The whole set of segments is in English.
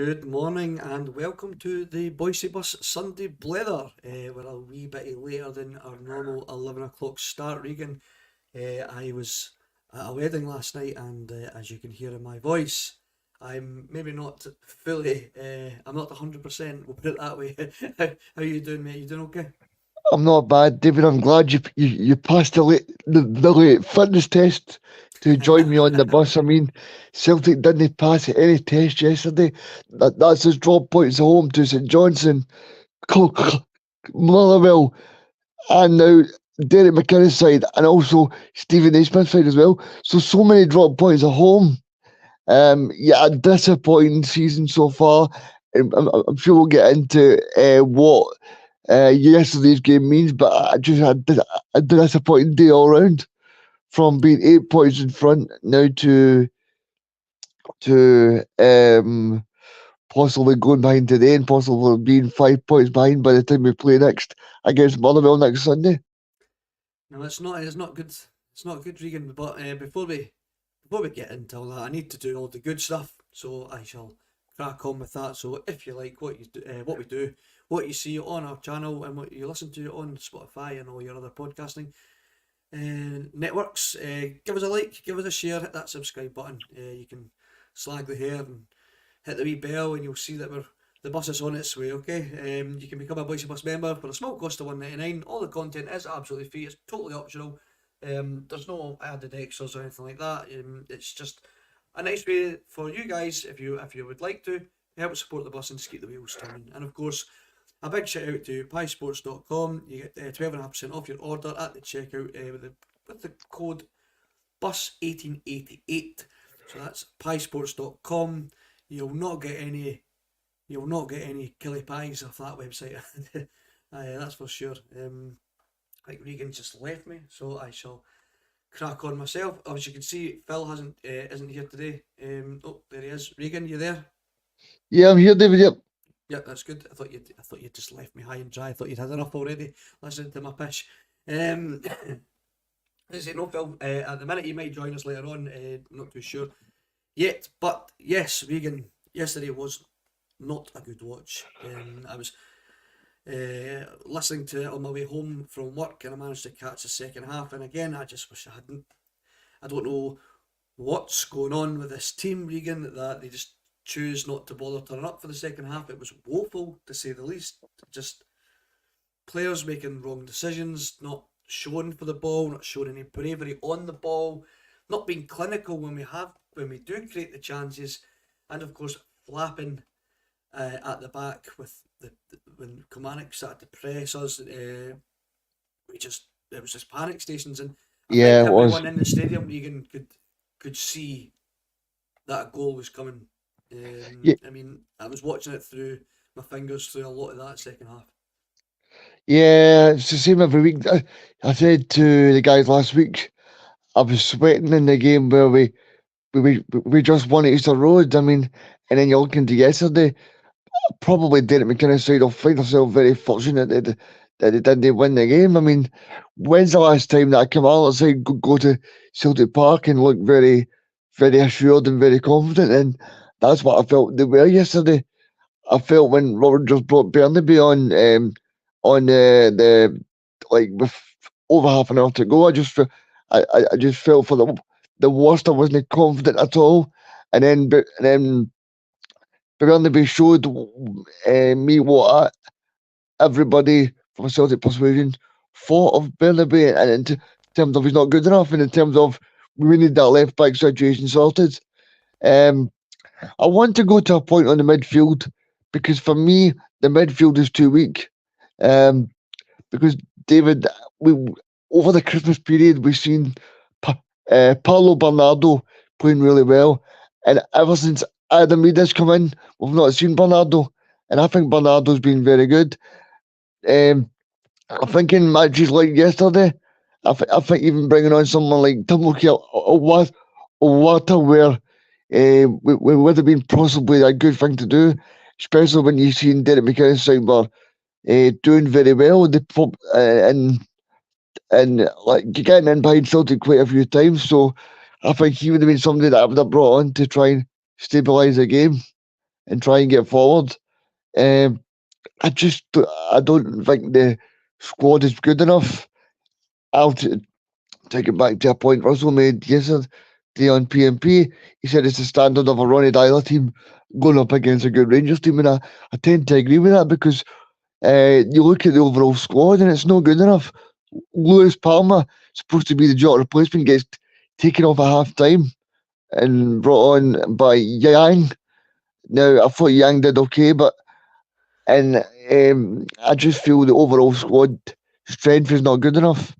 Good morning and welcome to the Bhoycie Bus Sunday Blether. We're a wee bit later than our normal 11 o'clock start, Regan. I was at a wedding last night and as you can hear in my voice, I'm maybe not fully, I'm not 100%, we'll put it that way. How you doing, mate? You doing okay? I'm not bad, David. I'm glad you passed the late fitness test to join me on the bus. I mean, Celtic didn't pass any test yesterday. That's his drop points at home to St Johnson, Motherwell, and now Derek McKinnon's side, and also Stephen A. Smith's side as well. So many drop points at home. Yeah, a disappointing season so far. I'm sure we'll get into what yesterday's game means, but I just had a disappointing day all round. From being 8 points in front now to possibly going behind today and possibly being 5 points behind by the time we play next against Motherwell next Sunday. No, it's not good. It's not good, Regan. But before we get into all that, I need to do all the good stuff. So I shall crack on with that. So if you like what we do, what you see on our channel, and what you listen to on Spotify and all your other podcasting networks, give us a like, give us a share, hit that subscribe button. You can slag the hair and hit the wee bell, and you'll see that the bus is on its way. Okay, you can become a Bhoycie Bus member for a small cost of £1.99. All the content is absolutely free. It's totally optional. There's no added extras or anything like that. It's just a nice way for you guys, if you would like to, help support the bus and just keep the wheels turning. And of course, a big shout out to piesports.com. You get 12.5% off your order at the checkout with the code BUS1888. So that's piesports.com. You'll not get any killy pies off that website. That's for sure. I think Regan just left me, so I shall crack on myself. As you can see, Phil isn't here today. Oh, there he is. Regan, you there? Yeah, I'm here, David. Yep. Yeah, that's good. I thought you'd just left me high and dry. I thought you'd had enough already. Listening to my pish. Um, as you know, Phil, at the minute he might join us later on. Not too sure yet, but yes, Regan. Yesterday was not a good watch. I was listening to it on my way home from work, and I managed to catch the second half. And again, I just wish I hadn't. I don't know what's going on with this team, Regan, that they just choose not to bother turning up for the second half. It was woeful, to say the least. Just players making wrong decisions, not showing for the ball, not showing any bravery on the ball, not being clinical when we do create the chances, and of course flapping at the back with when Kilmarnock started to press us. It was just panic stations, and I think Yeah, it was. everyone in the stadium, Regan, could see that a goal was coming. Yeah, I mean, I was watching it through my fingers through a lot of that second half. yeah, it's the same every week. I said to the guys last week, I was sweating in the game where we just won at Easter Road. I mean, and then you're looking to yesterday. Probably Derek McKinnon's side will find themselves very fortunate that they didn't win the game. I mean, when's the last time that I come out outside, go to Celtic Park and look very, very assured and very confident? And that's what I felt they were yesterday. I felt when Robert just brought Burnley on the like with over half an hour to go, I just felt for the worst. I wasn't confident at all, and then Burnley showed me what everybody from a Celtic persuasion thought of Burnley, and in terms of he's not good enough, and in terms of we need that left back situation sorted. Um, I want to go to a point on the midfield because for me the midfield is too weak. Um, because David, we over the Christmas period we've seen Paulo Bernardo playing really well, and ever since Adam Reid has come in, we've not seen Bernardo, and I think Bernardo's been very good. Um, I think in matches like yesterday, I think even bringing on someone like Timothy Owata, where would have been possibly a good thing to do, especially when you've seen Derek McKinnon's side were doing very well. And like getting in behind Celtic quite a few times. So I think he would have been somebody that I would have brought on to try and stabilise the game. and try and get forward. Um, I don't think the squad is good enough. I'll take it back to a point Russell made yesterday on PMP. He said it's the standard of a Ronnie Dyler team going up against a good Rangers team, and I tend to agree with that because you look at the overall squad and it's not good enough. Lewis Palmer, supposed to be the Jota replacement, gets taken off at half time and brought on by Yang. Now, I thought Yang did okay, but and I just feel the overall squad strength is not good enough.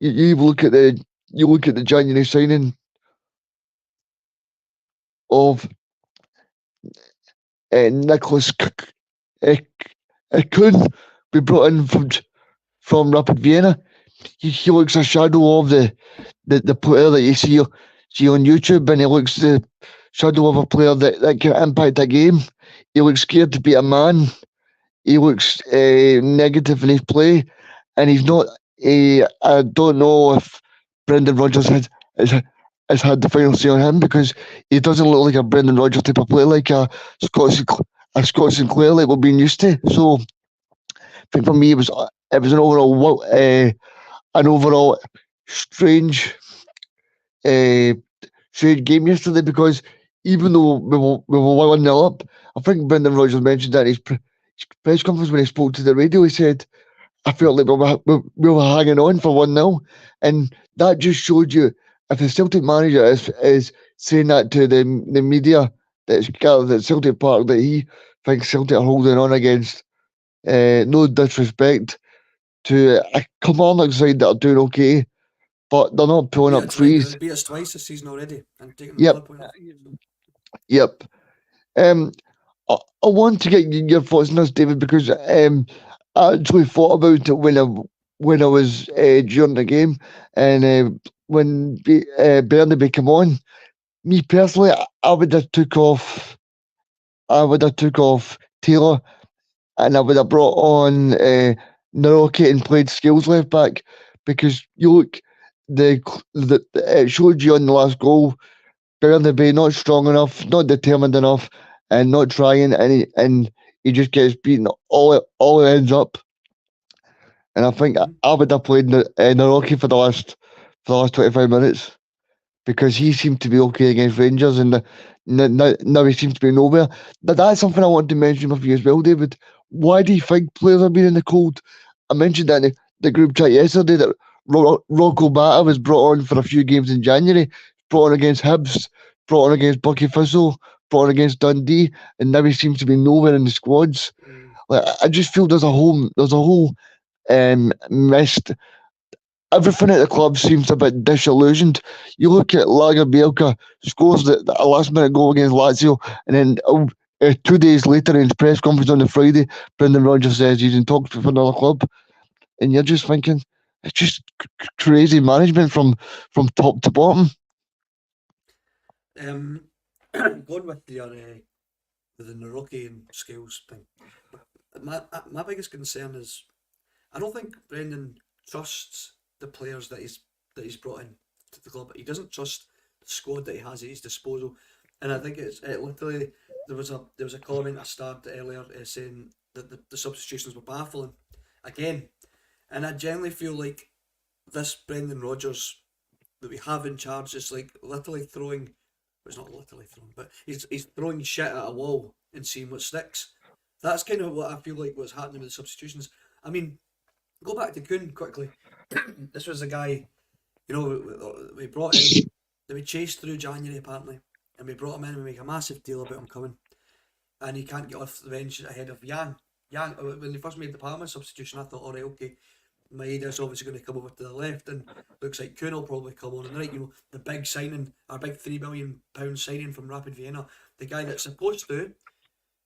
You look at the January signing of Nicholas Kuhn, be brought in from Rapid Vienna. He looks a shadow of the player that you see on YouTube, and he looks the shadow of a player that can impact a game. He looks scared to be a man. He looks negative in his play, and he's not. I don't know if Brendan Rodgers has had the final say on him because he doesn't look like a Brendan Rodgers type of player, like Scott Sinclair, like we've been used to. So I think for me, it was an overall strange uh, strange game yesterday because even though we were 1-0 up, I think Brendan Rodgers mentioned that in his press conference when he spoke to the radio. He said, I felt like we were hanging on for 1-0. And that just showed you if the Celtic manager is saying that to the media that's gathered at Celtic Park that he thinks Celtic are holding on against, no disrespect to a Kilmarnock side that are doing okay, but they're not pulling up They trees. beat us twice this season already and taking Yep, another point off. yep. Um, I want to get your thoughts on this, David, because I actually thought about it when I was during the game, and when Bernabé came on. Me personally, I would have took off. I would have took off Taylor, and I would have brought on Naroki and played Skills left back because you look the it showed you on the last goal. Bernabé not strong enough, not determined enough, and not trying, and he just gets beaten all it ends up. And I think Mm-hmm. I would have played Naroki for the last 25 minutes because he seemed to be okay against Rangers, and now he seems to be nowhere. But that's something I want to mention with you as well, David. Why do you think players are being in the cold? I mentioned that in the group chat yesterday that Rocco Bata was brought on for a few games in January, brought on against Hibs, brought on against Bucky Thistle, brought on against Dundee, and now he seems to be nowhere in the squads. Like I just feel there's a whole missed. Everything at the club seems a bit disillusioned. You look at Lager Bielka scores the last minute goal against Lazio, and then 2 days later in his press conference on the Friday, Brendan Rodgers says he's in talks with another club, and you're just thinking it's just crazy management from top to bottom. Going with the Naroki and Skills thing, my biggest concern is I don't think Brendan trusts the players that he's brought in to the club. He doesn't trust the squad that he has at his disposal, and I think it's literally there was a comment I started earlier saying that the substitutions were baffling again, and I generally feel like this Brendan Rodgers that we have in charge is like literally throwing. Well, it's not literally throwing, but he's throwing shit at a wall and seeing what sticks. That's kind of what I feel like what's happening with the substitutions. I mean, go back to Kuhn quickly. This was a guy, we brought in, that we chased through January apparently, and we brought him in and we make a massive deal about him coming, and he can't get off the bench ahead of Yang. Yang, when they first made the Palmer substitution, I thought, all right, okay, Maeda's obviously going to come over to the left, and looks like Kuhn will probably come on. And right, the big signing, our big £3 million signing from Rapid Vienna, the guy that's supposed to,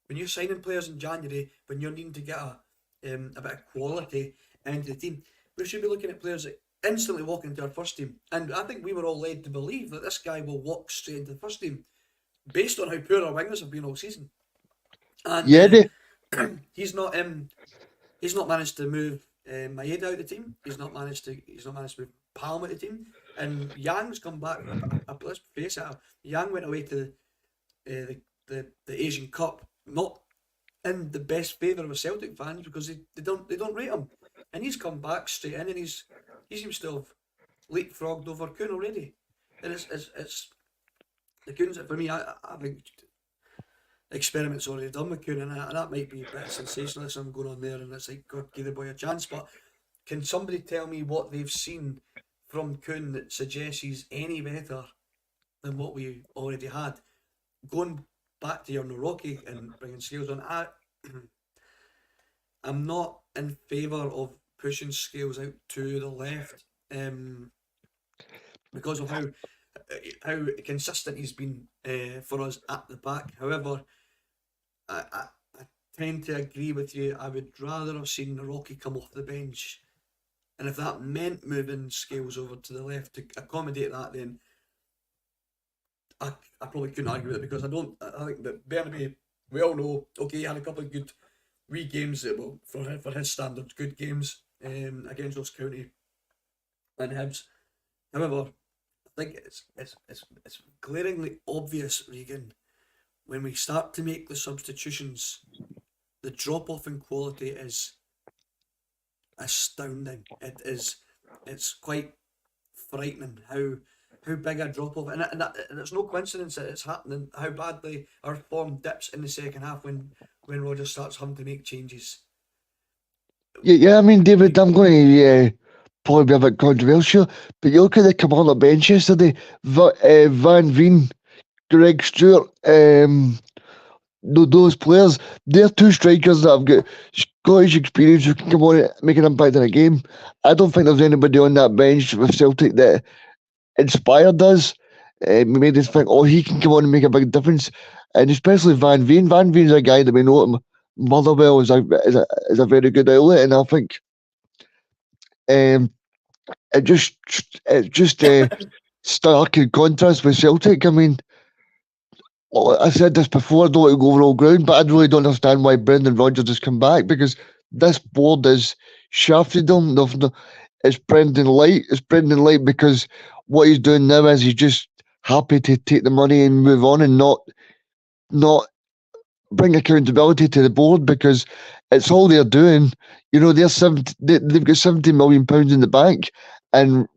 when you're signing players in January, when you're needing to get a bit of quality into the team, we should be looking at players that instantly walk into our first team. And I think we were all led to believe that this guy will walk straight into the first team based on how poor our wingers have been all season. Yeah, And he's not managed to move Maeda out of the team. He's not managed to move Palm out of the team. And Yang's come back. Let's face it. Yang went away to the Asian Cup not in the best favour of Celtic fans because they don't rate him, and he's come back straight in and he seems to have leapfrogged over Kuhn already, and it's the Kuhn's for me. I think experiments already done with Kuhn, and that might be a bit of sensationalism going on there, and it's like God give the boy a chance, but can somebody tell me what they've seen from Kuhn that suggests he's any better than what we already had? Going back to your Norocki and bringing Scales on, I'm not in favour of pushing Scales out to the left because of how consistent he's been for us at the back. However, I tend to agree with you. I would rather have seen Norocki come off the bench, and if that meant moving Scales over to the left to accommodate that, then I probably couldn't argue with it because I think that Bernabe, we all know, okay, he had a couple of good wee games that well for his standards, good games against Ross County and Hibs. However, I think it's glaringly obvious, Regan, when we start to make the substitutions, the drop off in quality is astounding. It's quite frightening how big a drop off, and it's no coincidence that it's happening. How badly our form dips in the second half when Rodgers starts having to make changes. Yeah, I mean, David, I'm going to probably be a bit controversial, but you look at the Kilmarnock bench yesterday: Van Veen, Greg Stewart, those players. They're two strikers that have got Scottish experience who can come on and make an impact in a game. I don't think there's anybody on that bench with Celtic that inspired us. Made us think, oh, he can come on and make a big difference, and especially Van Veen. Van Veen's a guy that we know at Motherwell is a very good outlet, and I think it just stark in contrast with Celtic. I mean, I said this before, I don't want to go over all ground, but I really don't understand why Brendan Rodgers has come back because this board is shafted him. It's Brendan Light. It's Brendan Light because what he's doing now is he's just happy to take the money and move on and not bring accountability to the board because it's all they're doing. You know, they've got £70 million in the bank, and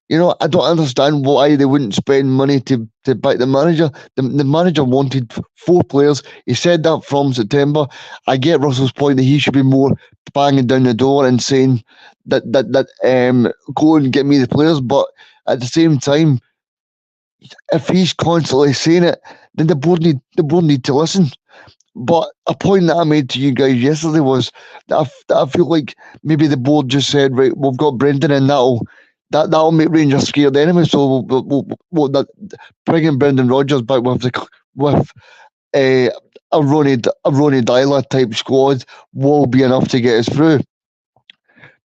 you know, I don't understand why they wouldn't spend money to back the manager. The manager wanted 4 players. He said that from September. I get Russell's point that he should be more banging down the door and saying that go and get me the players. But at the same time, if he's constantly saying it, then the board need to listen. But a point that I made to you guys yesterday was that I feel like maybe the board just said, right, we've got Brendan and that'll make Rangers scared anyway. So we'll bringing Brendan Rodgers back with a Ronnie Dyler type squad will be enough to get us through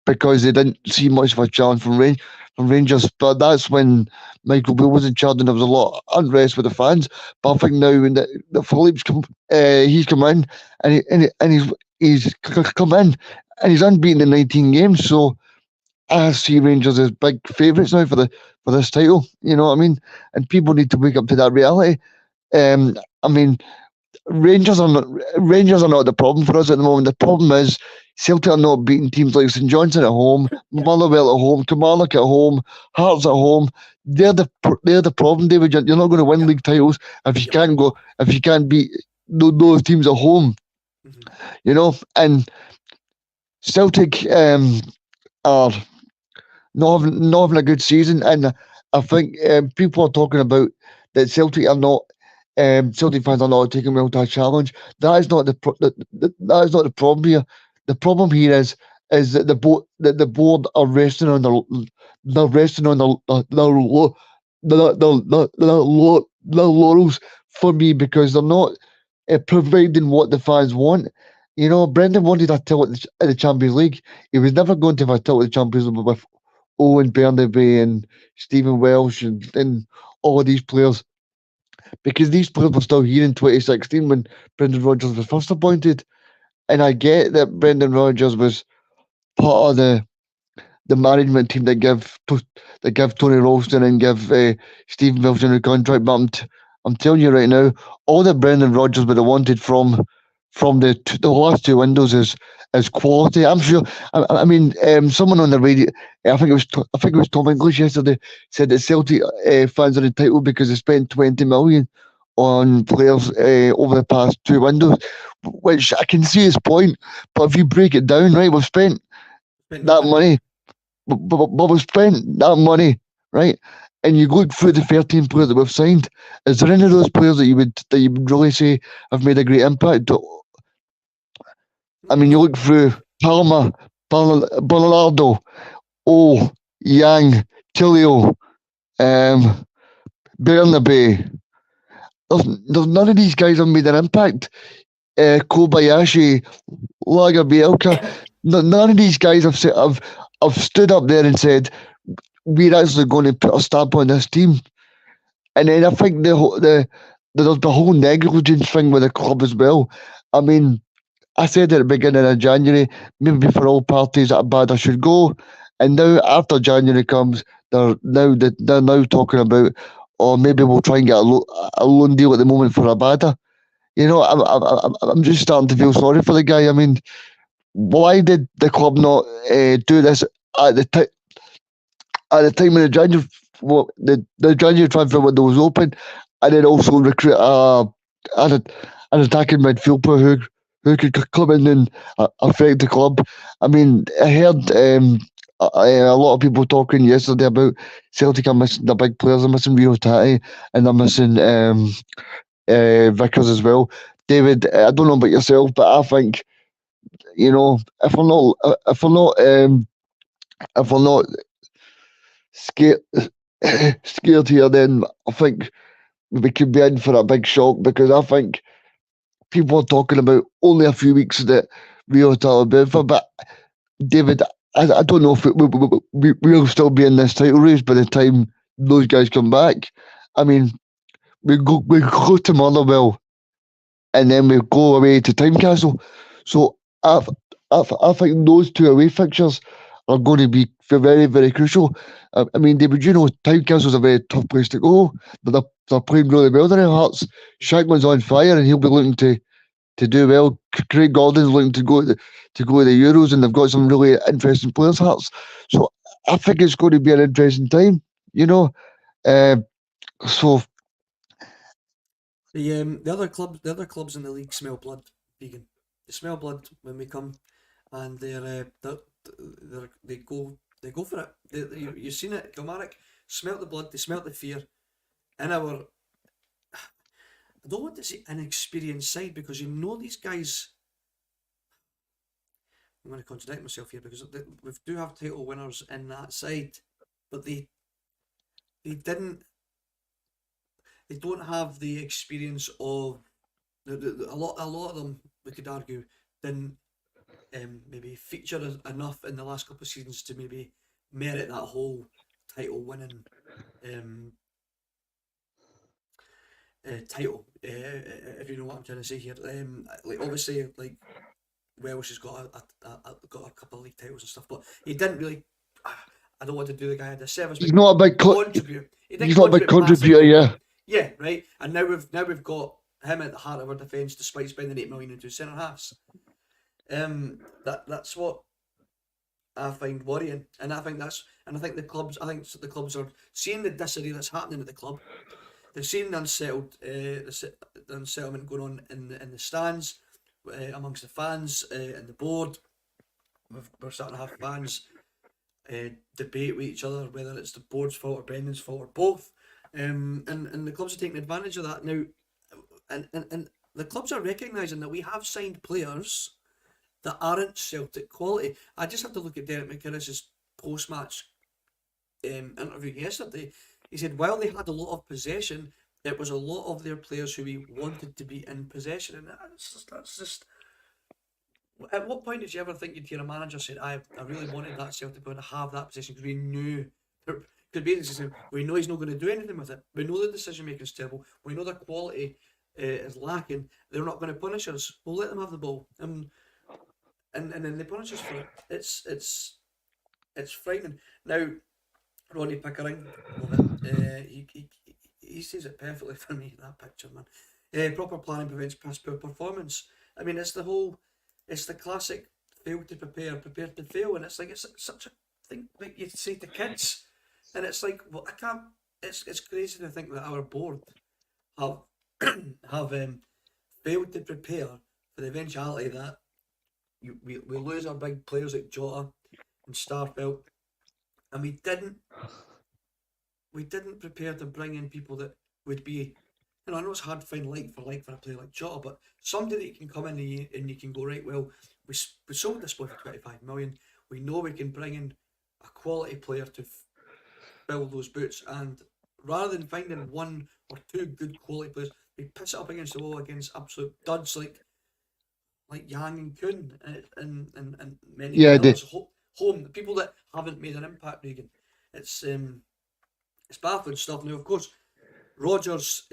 because they didn't see much of a challenge from Rangers. But that's when Michael Beale was in charge and there was a lot of unrest with the fans. But I think now when the Phillips he's come in and he's come in and he's unbeaten in 19 games. So I see Rangers as big favourites now for this title. You know what I mean? And people need to wake up to that reality. I mean, Rangers are not the problem for us at the moment. The problem is Celtic are not beating teams like St Johnstone at home, Motherwell at home, Kilmarnock at home, Hearts at home. They're the problem, David. You're not going to win league titles if you can't beat those teams at home. You know, and Celtic are not having a good season, and I think people are talking about that Celtic fans are not taking well to a challenge. That is not that is not the problem here. The problem here is that the board are resting on the laurels for me because they're not providing what the fans want. You know, Brendan wanted a tilt at the Champions League. He was never going to have a tilt at the Champions League with Owen Bernabe and Stephen Welsh and all of these players because these players were still here in 2016 when Brendan Rodgers was first appointed. And I get that Brendan Rodgers was part of the management team that give Tony Ralston and give Stephen Welsh a new contract, but I'm telling you right now, all that Brendan Rodgers would have wanted from the last two windows is quality. I'm sure. I mean, someone on the radio, I think it was Tom English yesterday, said that Celtic fans are entitled because they spent 20 million on players over the past two windows, which I can see his point. But if you break it down, right, we've spent Spent that nothing. money, but we've spent that money, right? And you look through the 13 players that we've signed. Is there any of those players that you would really say have made a great impact? I mean, you No, look through Palma, Ballardo, O, Yang, Tilio, um, Bernabe. There's none of these guys have made an impact. Kobayashi, Lagerbielka. None of these guys have stood up there and said, we're actually going to put a stamp on this team. And then I think the whole negligence thing with the club as well. I mean, I said at the beginning of January, maybe for all parties that are bad, I should go. And now, after January comes, they're now talking about, oh, maybe we'll try and get a loan deal at the moment for Abada. You know, I'm just starting to feel sorry for the guy. I mean, why did the club not do this at the time when the January transfer window was open, and then also recruit an, an attacking midfielder who could come in and affect the club. I mean, I heard a lot of people talking yesterday about Celtic are missing the big players. They're missing Rio Tati and they're missing Vickers as well. David, I don't know about yourself, but I think, you know, if we're not scared scared here, then I think we could be in for a big shock, because I think people are talking about only a few weeks that Rio Talabeva, but David, I don't know if we'll still be in this title race by the time those guys come back. I mean, we go to Motherwell and then we go away to Tynecastle. So I think those two away fixtures are going to be very, very crucial. I mean, David, you know, Tynecastle's a very tough place to go, but they're playing really well there in Hearts. Shankman's on fire and he'll be looking to do well. Craig Gordon's looking to go to the Euros, and they've got some really interesting players, Hearts. So I think it's going to be an interesting time, you know. Uh, so the other clubs in the league smell blood, vegan. They smell blood when we come, and they go for it. You've seen it, Kilmarnock smelt the blood, they smelt the fear. In our, I don't want to say inexperienced side, because you know these guys. I'm going to contradict myself here, because we do have title winners in that side, but they didn't they don't have the experience of a lot of them, we could argue, didn't maybe feature enough in the last couple of seasons to maybe merit that whole title winning um, title. If you know what I'm trying to say here, like obviously, like Welsh has got got a couple of league titles and stuff, but he didn't really. I don't want to do the guy a disservice, he's but not a big contribute. He he's didn't not a big contribute contributor, massively. yeah. Yeah, right. And now we've got him at the heart of our defence, despite spending 8 million into centre halves. That's what I find worrying, and I think the clubs are seeing the disarray that's happening at the club. They're seeing the unsettlement going on in the stands, amongst the fans and the board. We're starting to have fans debate with each other whether it's the board's fault or Brendan's fault or both. And the clubs are taking advantage of that now, and the clubs are recognising that we have signed players that aren't Celtic quality. I just have to look at Derek McInnes's post-match interview yesterday. He said while they had a lot of possession, it was a lot of their players who he wanted to be in possession, and that's just. At what point did you ever think you'd hear a manager say, I really wanted that Celtic player to have that position, because we knew could be we know he's not going to do anything with it. We know the decision making is terrible. We know the quality is lacking. They're not going to punish us. We'll let them have the ball, and then they punish us for it. It's frightening. Now, Ronnie Pickering, love it. he says it perfectly for me, that picture, man. Proper planning prevents poor performance. I mean, it's the classic fail to prepare, prepare to fail, and it's like it's such a thing like you say to kids, and it's like, well, I can't. It's crazy to think that our board have have failed to prepare for the eventuality that we lose our big players like Jota and Starfelt, and we didn't prepare to bring in people that would be, I know it's hard to find like for a player like Jota, but somebody that you can come in and you can go, right, well, we sold this boy for 25 million. We know we can bring in a quality player to fill those boots, and rather than finding one or two good quality players, we piss it up against the wall against absolute duds like Yang and Kuhn and many Yeah, others. Home, the people that haven't made an impact, Regan. It's baffling stuff. Now, of course, Rodgers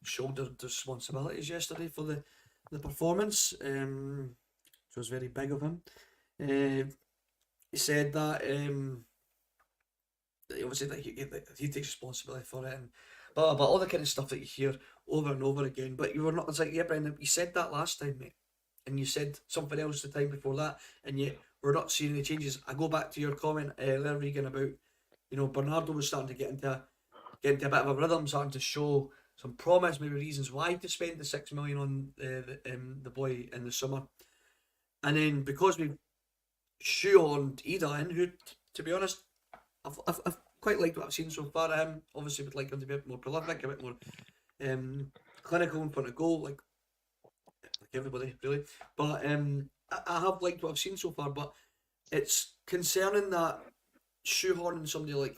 shouldered responsibilities yesterday for the performance, which was very big of him. He said that obviously that he takes responsibility for it, and but all the kind of stuff that you hear over and over again. But you were not. It's like, yeah, Brendan, you said that last time, mate, and you said something else the time before that, and yet we're not seeing any changes. I go back to your comment earlier, Regan, about Bernardo was starting to get into a bit of a rhythm, starting to show some promise, maybe reasons why to spend the 6 million on the boy in the summer, and then because we shoehorned Ida in, who, to be honest, I've quite liked what I've seen so far of him. Obviously, would like him to be a bit more prolific, a bit more clinical in front of goal, like everybody really. But I have liked what I've seen so far. But it's concerning that shoehorning somebody like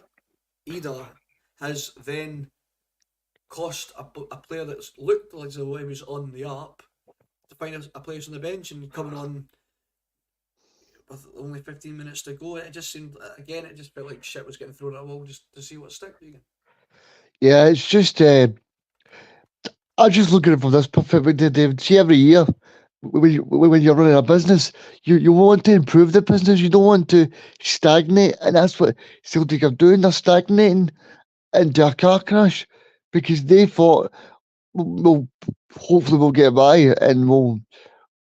Ida has then cost a player that's looked like the way he was on the up to find a place on the bench and coming on with only 15 minutes to go. It just seemed, again, it just felt like shit was getting thrown at a wall just to see what stuck again. yeah. It's just I just look at it from this perspective, David. See, every year when you're running a business, you want to improve the business. You don't want to stagnate, and that's what Celtic are doing. They're stagnating into a car crash because they thought, well, hopefully we'll get by and we'll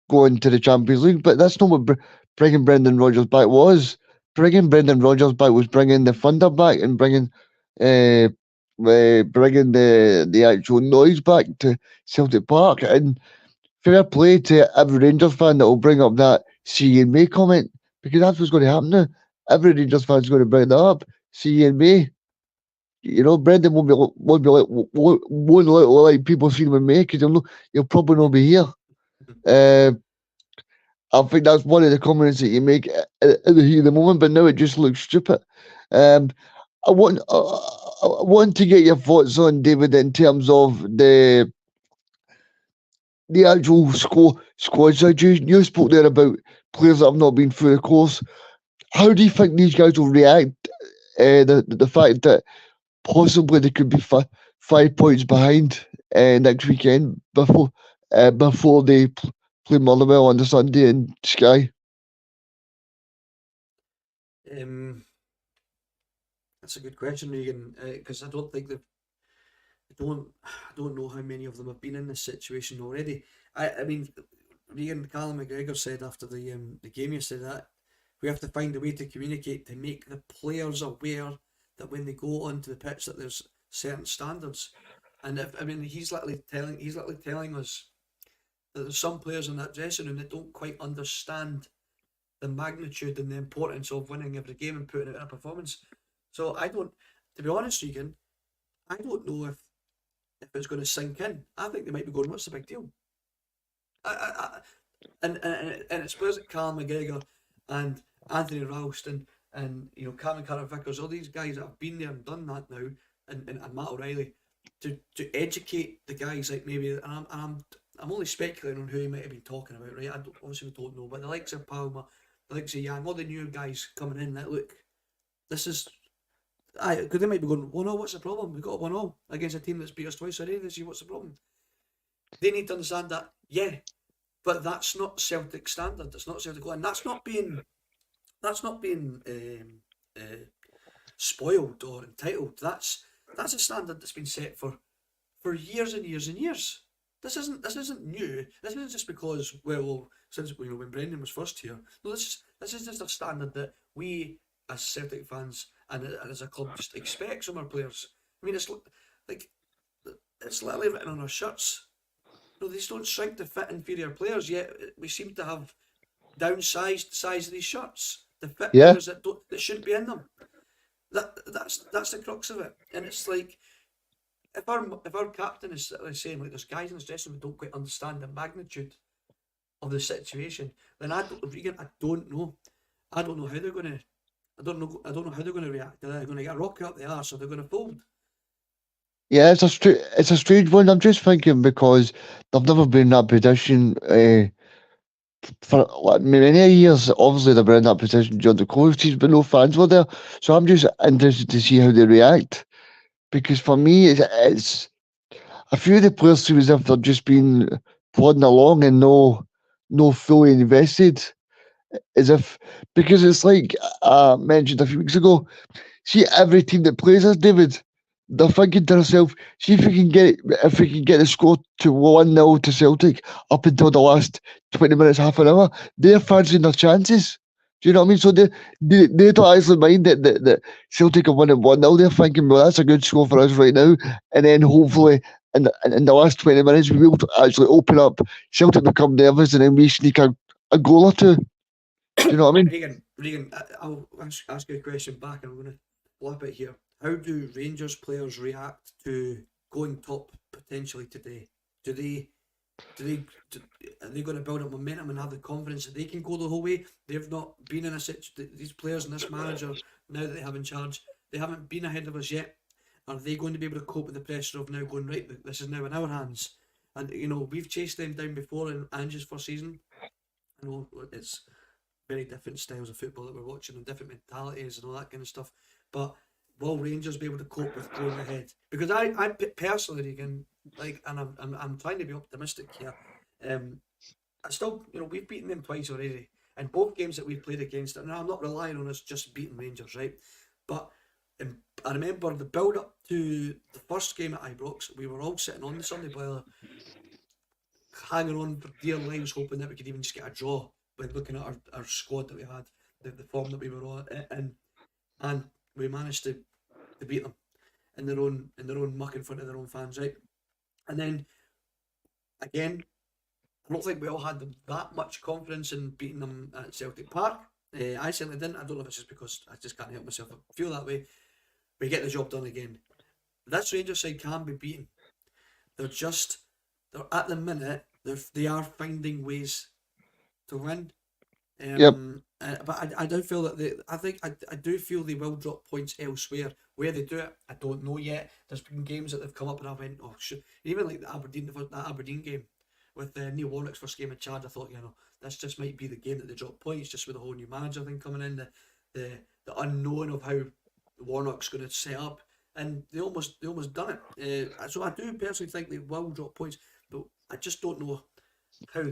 go into the Champions League. But that's not what bringing Brendan Rodgers back was. Bringing Brendan Rodgers back was bringing the thunder back and bringing the actual noise back to Celtic Park. And fair play to every Rangers fan that will bring up that see in May comment, because that's what's going to happen now. Every Rangers fan is going to bring that up. See you in May. Brendan won't look like people see him in May because he'll probably not be here. I think that's one of the comments that you make at the heat of the moment, but now it just looks stupid. I want to get your thoughts on, David, in terms of the actual squad situation. You spoke there about players that have not been through the course. How do you think these guys will react? The fact that possibly they could be 5 points behind next weekend before they play Motherwell on the Sunday in Sky. That's a good question, Regan, because I don't think I don't know how many of them have been in this situation already. I mean, Regan, Callum McGregor said after the game yesterday that we have to find a way to communicate to make the players aware that when they go onto the pitch that there's certain standards. And he's literally telling us that there's some players in that dressing room that don't quite understand the magnitude and the importance of winning every game and putting it in a performance. So to be honest, Regan, I don't know if it's going to sink in. I think they might be going, what's the big deal? And it's players like Callum McGregor and Anthony Ralston and Cameron Carter-Vickers, all these guys that have been there and done that now, and Matt O'Reilly, to educate the guys, like maybe, and I'm only speculating on who he might have been talking about, right? Obviously we don't know, but the likes of Palmer, the likes of Yang, all the new guys coming in, that look, this is, because they might be going, 1-0, what's the problem? We've got 1-0 against a team that's beat us twice already this year, what's the problem? They need to understand that, yeah, but that's not Celtic standard, that's not Celtic law, and that's not being spoiled or entitled. That's That's a standard that's been set for years and years and years. This isn't new. This isn't just because, well, since when Brendan was first here. No, this is just a standard that we as Celtic fans and as a club just expect from our players. I mean, it's like it's literally written on our shirts. No, they just don't shrink to fit inferior players. Yet we seem to have downsized the size of these shirts to fit players that shouldn't be in them. That's the crux of it, and it's like if our captain is saying like there's guys in his dressing room who don't quite understand the magnitude of the situation, then I don't know. I don't know how they're gonna. I don't know how they're gonna react. Are they gonna get a rocket up the arse, or they're gonna fold? Yeah, it's a strange one. I'm just thinking because they've never been in that position for like many years. Obviously, they've been in that position during the COVID season, but no fans were there. So I'm just interested to see how they react. Because for me, it's a few of the players seem as if they're just been plodding along and no fully invested. As if because it's like I mentioned a few weeks ago. See every team that plays us, David. They're thinking to themselves, see if we can get the score to 1-0 to Celtic up until the last 20 minutes, half an hour, they're fancying their chances. Do you know what I mean? So they don't actually mind that Celtic are winning 1-0. They're thinking, well, that's a good score for us right now. And then hopefully in the last 20 minutes, we will actually open up. Celtic become nervous and then we sneak a goal or two. Do you know what I mean? Regan, I'll ask you a question back and I'm going to flip it here. How do Rangers players react to going top potentially today? Are they going to build up momentum and have the confidence that they can go the whole way? They've not been in a situation, these players and this manager, now that they have in charge, they haven't been ahead of us yet. Are they going to be able to cope with the pressure of now going, right, this is now in our hands? And, we've chased them down before in Ange's first season. I know it's very different styles of football that we're watching and different mentalities and all that kind of stuff. But will Rangers be able to cope with going ahead? Because I personally, again, and I'm trying to be optimistic here. I still, we've beaten them twice already, and both games that we've played against. And I'm not relying on us just beating Rangers, right? But I remember the build up to the first game at Ibrox. We were all sitting on the Sunday Blether, hanging on for dear lives, hoping that we could even just get a draw. When looking at our squad that we had, the form that we were on, and we managed to beat them in their own muck in front of their own fans, right? And then again, I don't think we all had that much confidence in beating them at Celtic Park. I certainly didn't. I don't know if it's just because I just can't help myself. I feel that way. We get the job done again. This Rangers side can be beaten. They're at the minute they are finding ways to win. But I do feel that I do feel they will drop points elsewhere. Where they do it, I don't know yet. There's been games that they've come up and I went, oh shit. Even like that Aberdeen game with Neil Warnock's first game in charge, I thought, this just might be the game that they drop points, just with the whole new manager thing coming in, the unknown of how Warnock's going to set up, and they almost done it. So I do personally think they will drop points, but I just don't know how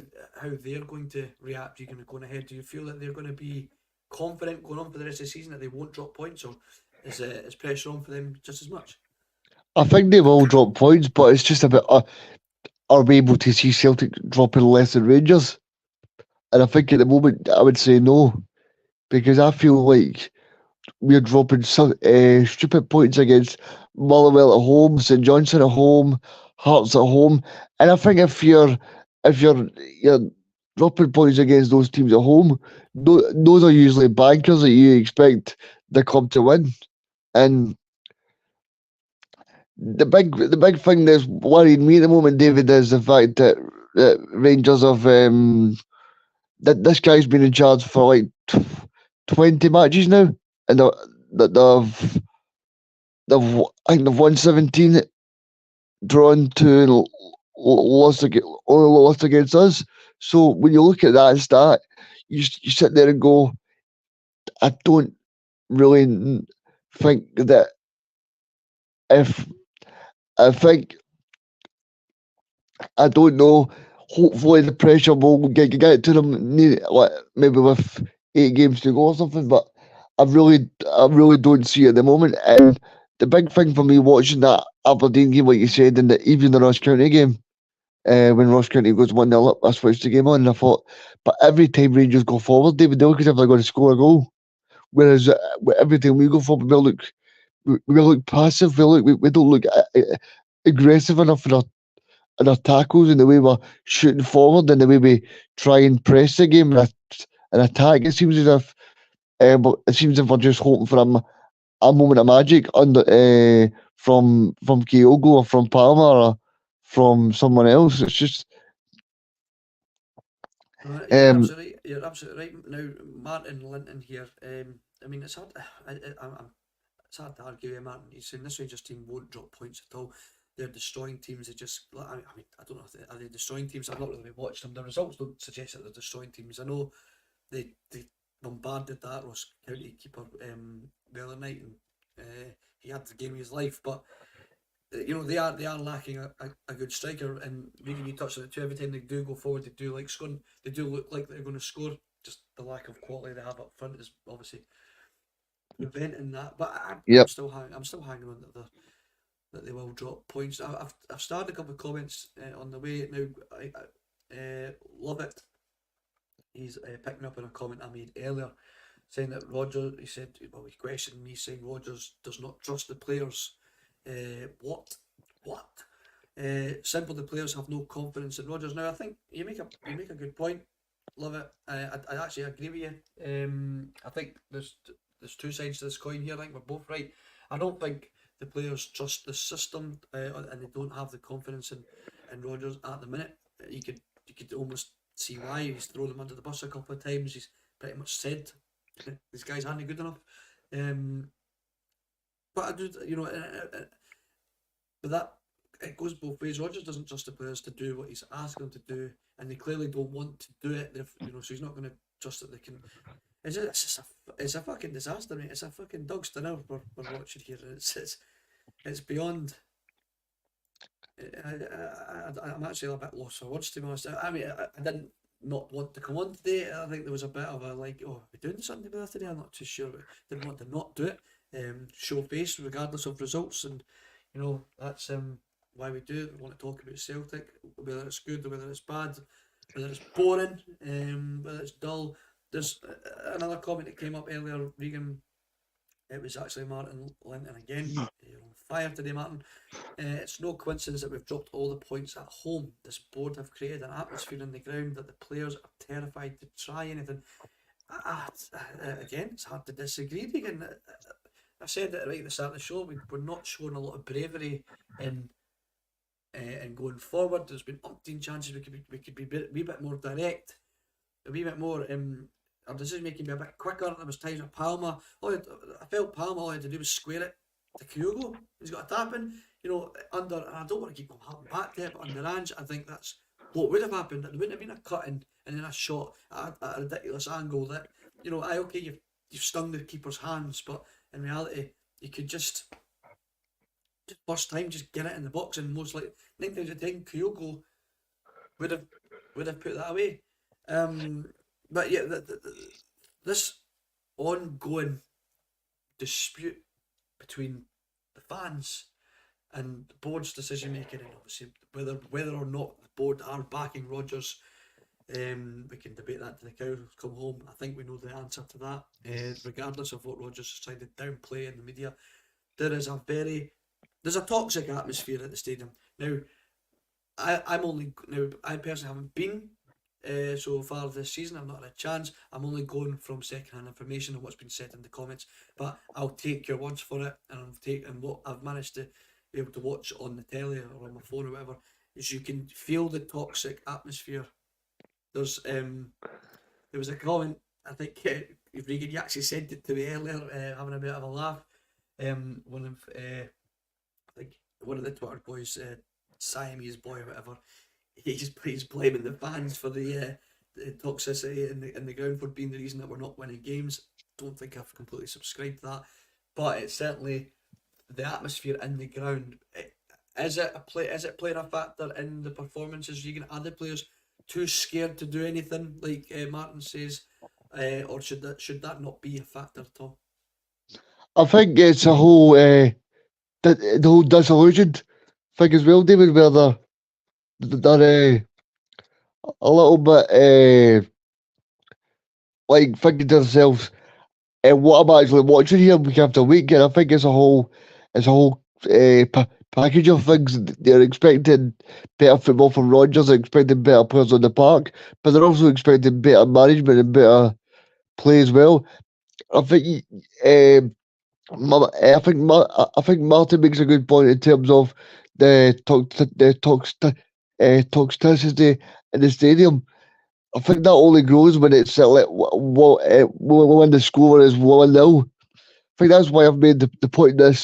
they're going to react. You're going ahead. Do you feel that they're going to be confident going on for the rest of the season that they won't drop points, or is pressure on for them just as much? I think they will drop points, but it's just about are we able to see Celtic dropping less than Rangers? And I think at the moment I would say no, because I feel like we're dropping some stupid points against Motherwell at home, St Johnstone at home, Hearts at home, and I think if you're dropping points against those teams at home, those are usually bankers that you expect the club to win. And the big thing that's worrying me at the moment, David, is the fact that Rangers have that this guy's been in charge for like 20 matches now, and they've I think they've won 17, drawn 2, only lost against us. So when you look at that stat, you sit there and go, I don't really think that if I think I don't know. Hopefully the pressure will get to them, like maybe with 8 games to go or something. But I really don't see it at the moment. And the big thing for me watching that Aberdeen game, like you said, and even the Ross County game, when Ross County goes 1-0 up, I switched the game on and I thought, but every time Rangers go forward, David, they look as if they're going to score a goal. Whereas every time we go forward, we look passive. We don't look aggressive enough in our tackles and the way we're shooting forward and the way we try and press the game and attack. It seems as if we're just hoping for a moment of magic from Kyogo or from Palmer or from someone else. It's just You're absolutely right. You're absolutely right. Now, Martin Linton here. I mean, it's hard. It's hard to argue with Martin. He's saying this Rangers team won't drop points at all. They're destroying teams. They just. I mean, I don't know if are they destroying teams. I've not really watched them. The results don't suggest that they're destroying teams. I know they bombarded that Ross County keeper the other night, and he had the game of his life. But they are lacking a good striker, and Regan, you touched on it too. Every time they do go forward, they do like scoring. They do look like they're going to score. Just the lack of quality they have up front is obviously preventing that. But I'm still hanging on that they will drop points. I've started a couple of comments on the way now. I love it. He's picking up on a comment I made earlier, saying that Rodgers. He said, well, he questioned me, saying Rodgers does not trust the players. What? Simple. The players have no confidence in Rodgers. Now, I think you make a good point. Love it. I actually agree with you. I think there's two sides to this coin here. I think we're both right. I don't think the players trust the system, and they don't have the confidence in Rodgers at the minute. You could almost see why he's thrown them under the bus a couple of times. He's pretty much said these guys aren't good enough. But I do, but that it goes both ways. Rodgers doesn't trust the players to do what he's asking them to do, and they clearly don't want to do it. So he's not going to trust that they can. It's a fucking disaster, mate. It's a fucking dog's dinner we're watching here. It's beyond. I'm actually a bit lost for words, to be honest. I mean, I didn't not want to come on today. I think there was a bit of a like, oh, are we doing the Sunday Brunch today? I'm not too sure. Didn't want to not do it. Show face regardless of results, and that's why we do it. We want to talk about Celtic, whether it's good or whether it's bad, whether it's boring, whether it's dull. There's another comment that came up earlier, Regan. It was actually Martin Linton again. You're on fire today, Martin. It's no coincidence that we've dropped all the points at home. This board have created an atmosphere on the ground that the players are terrified to try anything. Again, it's hard to disagree. Regan, I said it right at the start of the show. We're not showing a lot of bravery in going forward. There's been umpteen chances we could be a wee bit more direct, a wee bit more. Our decision making be a bit quicker. There was times with Palmer. I felt Palmer, all he had to do was square it to Kyogo. He's got a tap in, under. And I don't want to keep harping back there, but under Ange, I think that's what would have happened. There wouldn't have been a cutting and then a shot at a ridiculous angle. That you've stung the keeper's hands, but in reality, you could just first time just get it in the box, and most like 9 times out of 10, Kyogo would have put that away. But yeah, this ongoing dispute between the fans and the board's decision making, and obviously whether or not the board are backing Rodgers, we can debate that till the cows come home. I think we know the answer to that. Regardless of what Rodgers is trying to downplay in the media, there's a toxic atmosphere at the stadium now. I personally haven't been so far this season. I've not had a chance. I'm only going from second-hand information on what's been said in the comments, but I'll take your words for it, and what I've managed to be able to watch on the telly or on my phone or whatever is you can feel the toxic atmosphere. There was a comment, I think Regan, you actually sent it to me earlier, having a bit of a laugh. One of the Twitter boys, Siamese boy or whatever, he's blaming the fans for the toxicity in the ground for being the reason that we're not winning games. Don't think I've completely subscribed to that, but it's certainly the atmosphere in the ground. Is it playing a factor in the performances? Are you going to add the players too scared to do anything, like Martin says, or should that not be a factor at all? I think it's a whole the whole disillusioned thing as well, David, where they're a little bit like thinking to themselves, what I'm actually watching here week after week, and I think it's a whole package of things. They're expecting better football from Rodgers, they're expecting better players on the park, but they're also expecting better management and better play as well. I think I think Martin makes a good point in terms of the toxicity in the stadium. I think that only grows when it's like when the score is 1-0. I think that's why I've made the point this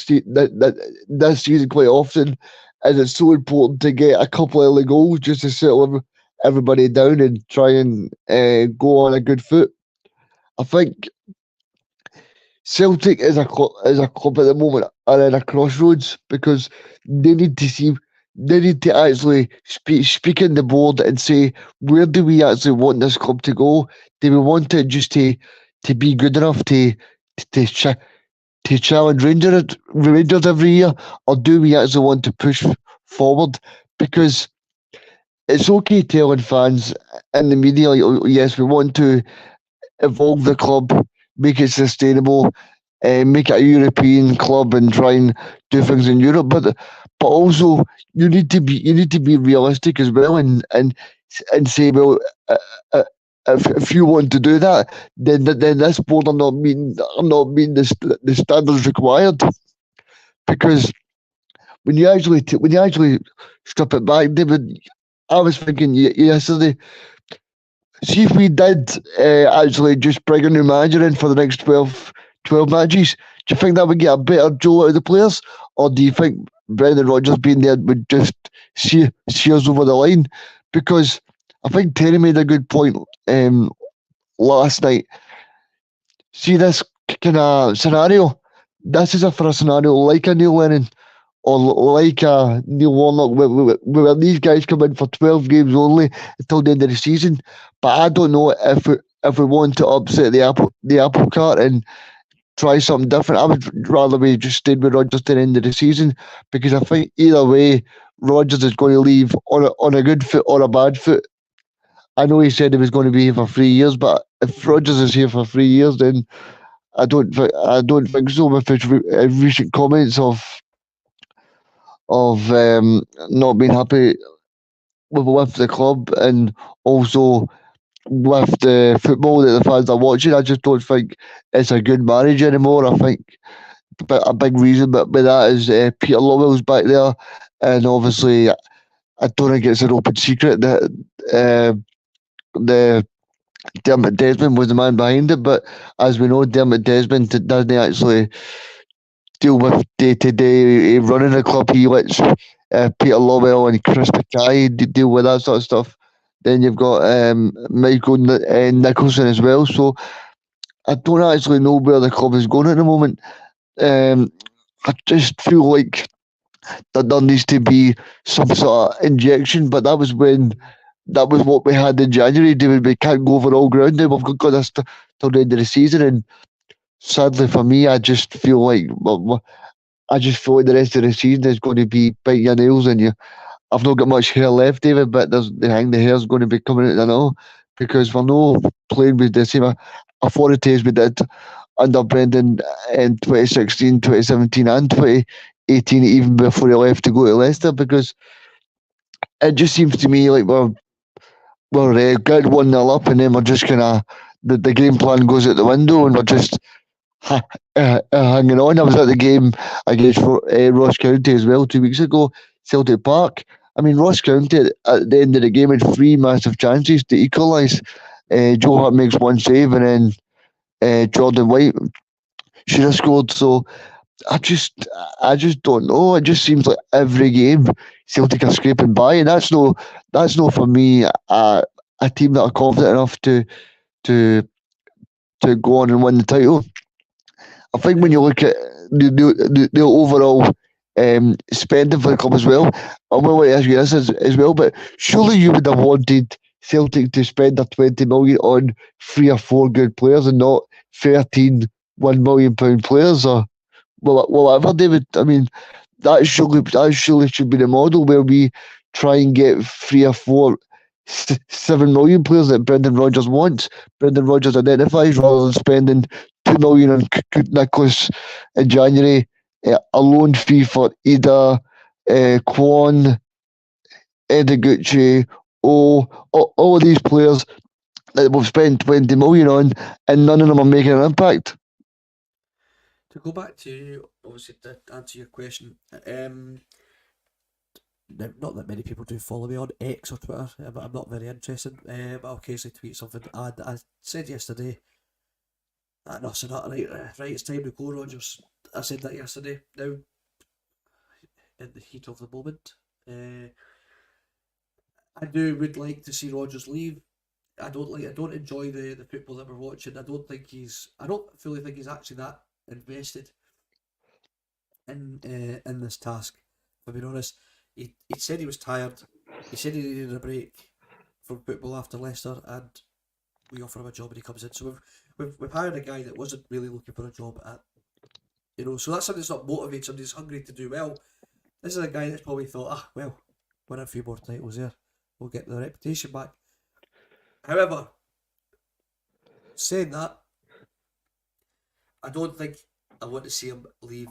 season quite often, and it's so important to get a couple of early goals just to settle everybody down and try and go on a good foot. I think Celtic is a club at the moment are in a crossroads because they need to see they need to actually speak in the board and say, where do we actually want this club to go? Do we want it just to be good enough to, ch- to challenge Rangers every year, or do we actually want to push forward? Because it's okay telling fans and the media, like, "Oh, yes, we want to evolve the club, make it sustainable, make it a European club, and try and do things in Europe." But also you need to be realistic as well, and say, well, uh, uh, if you want to do that, then this board are not meeting the standards required. Because when you actually strip it back, David, I was thinking yesterday, see if we did actually just bring a new manager in for the next 12 matches, do you think that would get a better Joe out of the players? Or do you think Brendan Rodgers being there would just see us over the line? Because I think Terry made a good point last night. See this kind of scenario? This is for a scenario like a Neil Lennon or like a Neil Warnock, where these guys come in for 12 games only until the end of the season. But I don't know if we want to upset the apple cart and try something different. I would rather we just stayed with Rodgers to the end of the season, because I think either way, Rodgers is going to leave on a good foot or a bad foot. I know he said he was going to be here for 3 years, but if Rodgers is here for 3 years, then I don't think so. With his recent comments of not being happy with the club, and also with the football that the fans are watching, I just don't think it's a good marriage anymore. I think a big reason but by that is Peter Lowell's back there, and obviously I don't think it's an open secret that the Dermot Desmond was the man behind it. But as we know, Dermot Desmond doesn't actually deal with day-to-day running the club. He lets Peter Lowell and Chris Mackay deal with that sort of stuff. Then you've got Michael Nicholson as well. So I don't actually know where the club is going at the moment. I just feel like that there needs to be some sort of injection, but that was what we had in January, David. We can't go over all ground now. We've got this till the end of the season, and sadly for me, I just feel like the rest of the season is going to be bite your nails, and I've not got much hair left, David, but the hair's going to be coming out now, because we're not playing with the same authority as we did under Brendan in 2016, 2017 and 2018, even before he left to go to Leicester, because it just seems to me like we're getting 1-0 up, and then we're just kind of, the game plan goes out the window, and we're just hanging on. I was at the game against Ross County as well 2 weeks ago, Celtic Park. I mean, Ross County at the end of the game had 3 massive chances to equalise. Joe Hart makes one save, and then Jordan White should have scored. So I just don't know. It just seems like every game Celtic are scraping by, and that's no for me a team that are confident enough to go on and win the title. I think when you look at the overall spending for the club as well, I will ask you this as well, but surely you would have wanted Celtic to spend their 20 million on 3 or 4 good players and not 13 £1 million players, or whatever, David. I mean, that surely should be the model where we try and get 3 or 4, 7 million players that Brendan Rodgers wants. Brendan Rodgers identifies rather than spending 2 million on Nicholas in January. A loan fee for Ida, Kwon, Edeguchi, all of these players that we've spent 20 million on, and none of them are making an impact. To go back to, obviously, to answer your question, not that many people do follow me on X or Twitter, but I'm not very interested. But I'll occasionally tweet something. And I said yesterday, no, so not right, it's time to go, Rodgers. I said that yesterday. Now, in the heat of the moment, I would like to see Rodgers leave. I don't enjoy the football that we're watching. I don't fully think he's actually that invested in this task. To be honest, he said he was tired. He said he needed a break from football after Leicester, and we offer him a job and he comes in. So we've hired a guy that wasn't really looking for a job at, so that's somebody that's not motivated, somebody that's hungry to do well. This is a guy that's probably thought, well, win a few more titles there, we'll get the reputation back. However, saying that, I don't think I want to see him leave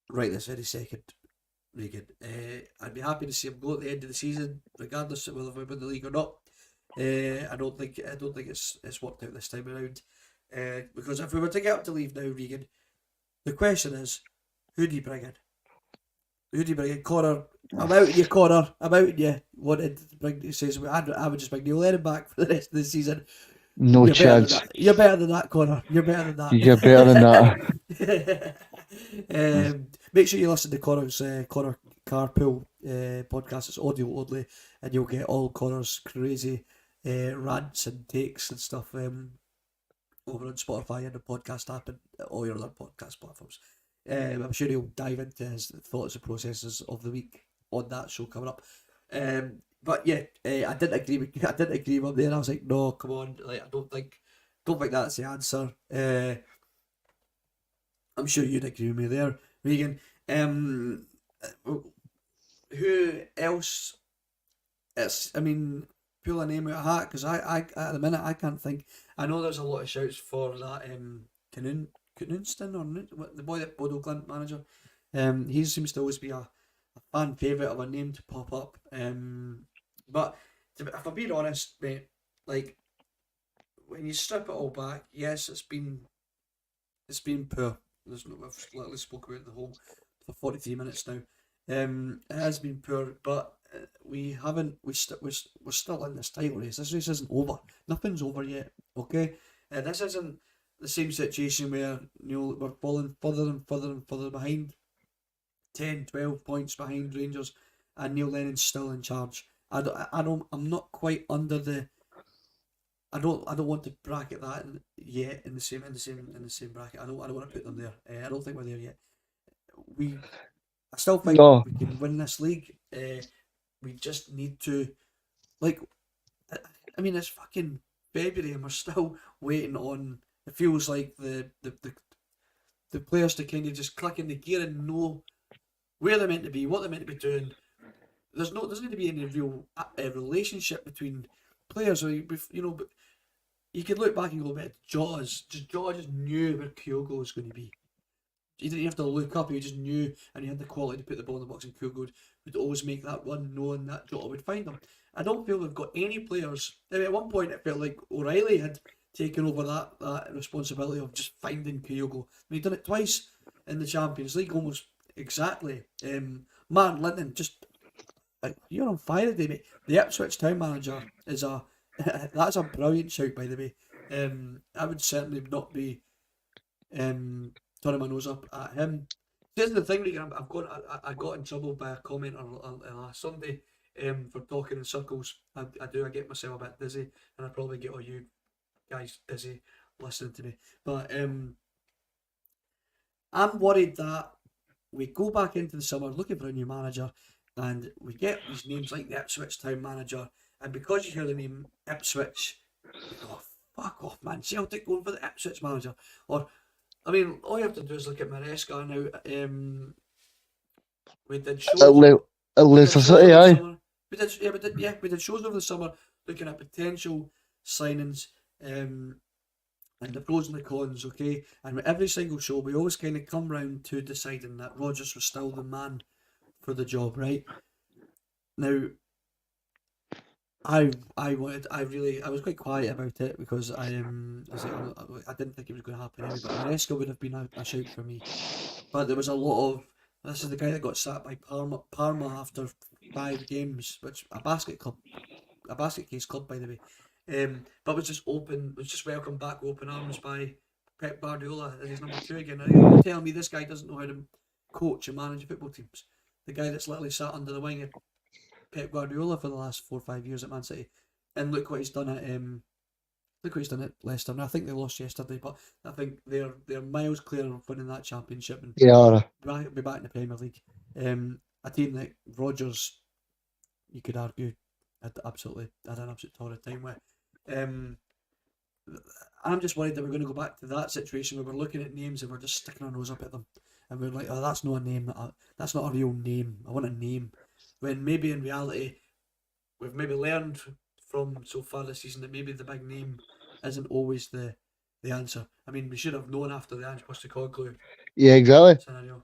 right this very second, Regan. I'd be happy to see him go at the end of the season, regardless of whether we win the league or not. I don't think it's worked out this time around. Because if we were to get up to leave now, Regan, the question is, who do you bring in? Who do you bring in? Connor, I'm out in you, Connor. I'm out in you. Wanted to bring, he says, I would just bring Neil Lennon back for the rest of the season. No You're chance. You're better than that, Connor. You're better than that. You're better than that. Make sure you listen to Connor's Connor Carpool podcast. It's audio only, and you'll get all Connor's crazy rants and takes and stuff over on Spotify and the podcast app and all your other podcast platforms. I'm sure he'll dive into his thoughts and processes of the week on that show coming up. But yeah, I didn't agree with him there. I was like, no, come on, like I don't think that's the answer. I'm sure you'd agree with me there, Regan. Who else? Pull a name out of a hat, because I at the minute I can't think. I know there's a lot of shouts for that Knudsen, or the boy that Bodo Glimt manager. He seems to always be a fan favourite of a name to pop up. But if I'm being honest, mate, like when you strip it all back, yes, it's been poor. We've literally spoke about the whole for 43 minutes now. It has been poor, but we're still in this title race. This race isn't over. Nothing's over yet. Okay, this isn't the same situation where we're falling further and further and further behind, 10, 12 points behind Rangers, and Neil Lennon's still in charge. I'm not quite under the. I don't want to bracket that yet in the same bracket. I don't want to put them there. I don't think we're there yet. I still think we can win this league. We just need to, it's fucking February and we're still waiting on. It feels like the players to kind of just click in the gear and know where they're meant to be, what they're meant to be doing. There's need to be any real relationship between players. But you could look back and go back to Jaws. Jaws just knew where Kyogo was going to be. You didn't have to look up. He just knew, and he had the quality to put the ball in the box. And Kyogo would always make that run, knowing that Jota would find him. I don't feel we've got any players. I mean, at one point, it felt like O'Reilly had taken over that responsibility of just finding Kyogo. He'd done it twice in the Champions League, almost exactly. Martin Linton, just you're on fire today, mate. The Ipswich town manager is that's a brilliant shout, by the way. I would certainly not be turning my nose up at him. This is the thing, Regan, I got in trouble by a commenter last Sunday for talking in circles. I get myself a bit dizzy, and I probably get all you guys dizzy listening to me. But I'm worried that we go back into the summer looking for a new manager, and we get these names like the Ipswich town manager, and because you hear the name Ipswich, you go, fuck off, man, Celtic going for the Ipswich manager. Or, all you have to do is look at Maresca now. We did At, shows. Le- at We did Leicester shows City, over the aye. summer. We did shows over the summer looking at potential signings, and the pros and the cons. Okay, and with every single show, we always kind of come round to deciding that Rodgers was still the man for the job, right? Now, I was quite quiet about it because I didn't think it was going to happen anyway. But Maresca would have been a shout for me. But there was a lot of, this is the guy that got sacked by Parma after 5 games, which a basket case club, by the way. But was just welcomed back with open arms by Pep Guardiola as his number 2 again. Are you telling me this guy doesn't know how to coach and manage football teams? The guy that's literally sat under the wing of Pep Guardiola for the last 4 or 5 years at Man City, and look what he's done at Leicester. And I think they lost yesterday, but I think they're miles clear of winning that championship and Yeah, be back in the Premier League. A team that Rodgers, you could argue, had an absolute torrid time with. I'm just worried that we're going to go back to that situation where we're looking at names and we're just sticking our nose up at them, and we're like, oh, that's not a name. That's not a real name. I want a name. When maybe in reality, we've maybe learned from so far this season that maybe the big name isn't always the answer. I mean, we should have known after the Ange Postecoglou yeah, exactly. scenario.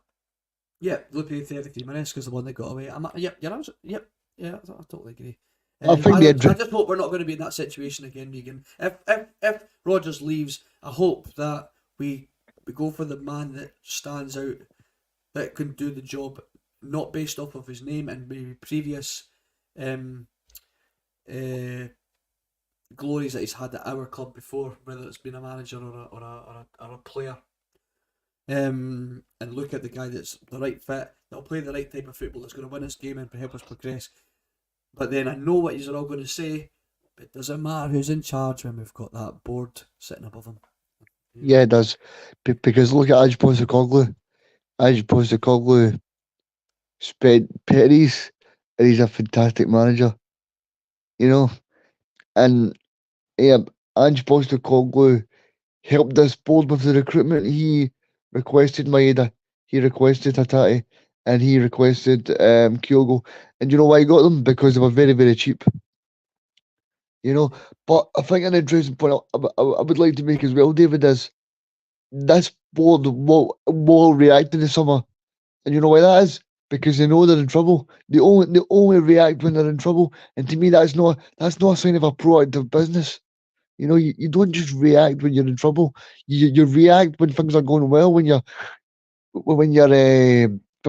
Yeah, Lupe 33 Maresca's the one that got away. Yep, yeah, I totally agree. I think the I just hope we're not going to be in that situation again, Regan. If Rodgers leaves, I hope that we go for the man that stands out, that can do the job, not based off of his name and maybe previous um, glories that he's had at our club before, whether it's been a manager or a player. And look at the guy that's the right fit, that'll play the right type of football, that's going to win us game and help us progress. But then I know what you're all going to say, but it doesn't matter who's in charge when we've got that board sitting above him. Yeah, it does. Because look at Ange Postecoglou. Ange Postecoglou spent pennies, and he's a fantastic manager. You know, and yeah, Ange Postecoglou helped us board with the recruitment. He requested Maeda, he requested Hatati, and he requested Kyogo. And you know why he got them? Because they were very, very cheap. You know, but I think an interesting point I would like to make as well, David, is this board will react in the summer. And you know why that is? Because they know they're in trouble. They only react when they're in trouble. And to me that's not a sign of a proactive business. You know, you don't just react when you're in trouble. You react when things are going well, when the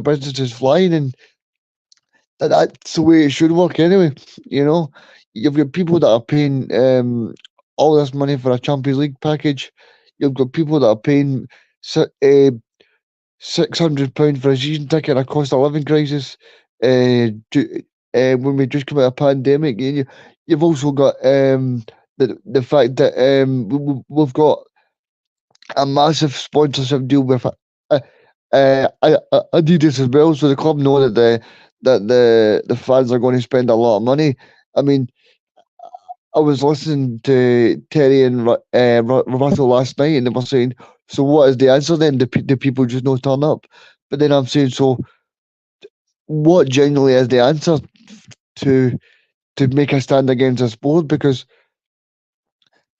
business is flying, and that's the way it should work anyway. You know, you've got people that are paying all this money for a Champions League package. You've got people that are paying £600 for a season ticket, a cost of living crisis. When we just come out of a pandemic, you've also got the fact that we've got a massive sponsorship deal with Adidas as well, so the club know that the fans are going to spend a lot of money. I mean, I was listening to Terry and Roberto last night, and they were saying, "So what is the answer then? Do people just not turn up?" But then I'm saying, "So what genuinely is the answer to make a stand against this board? Because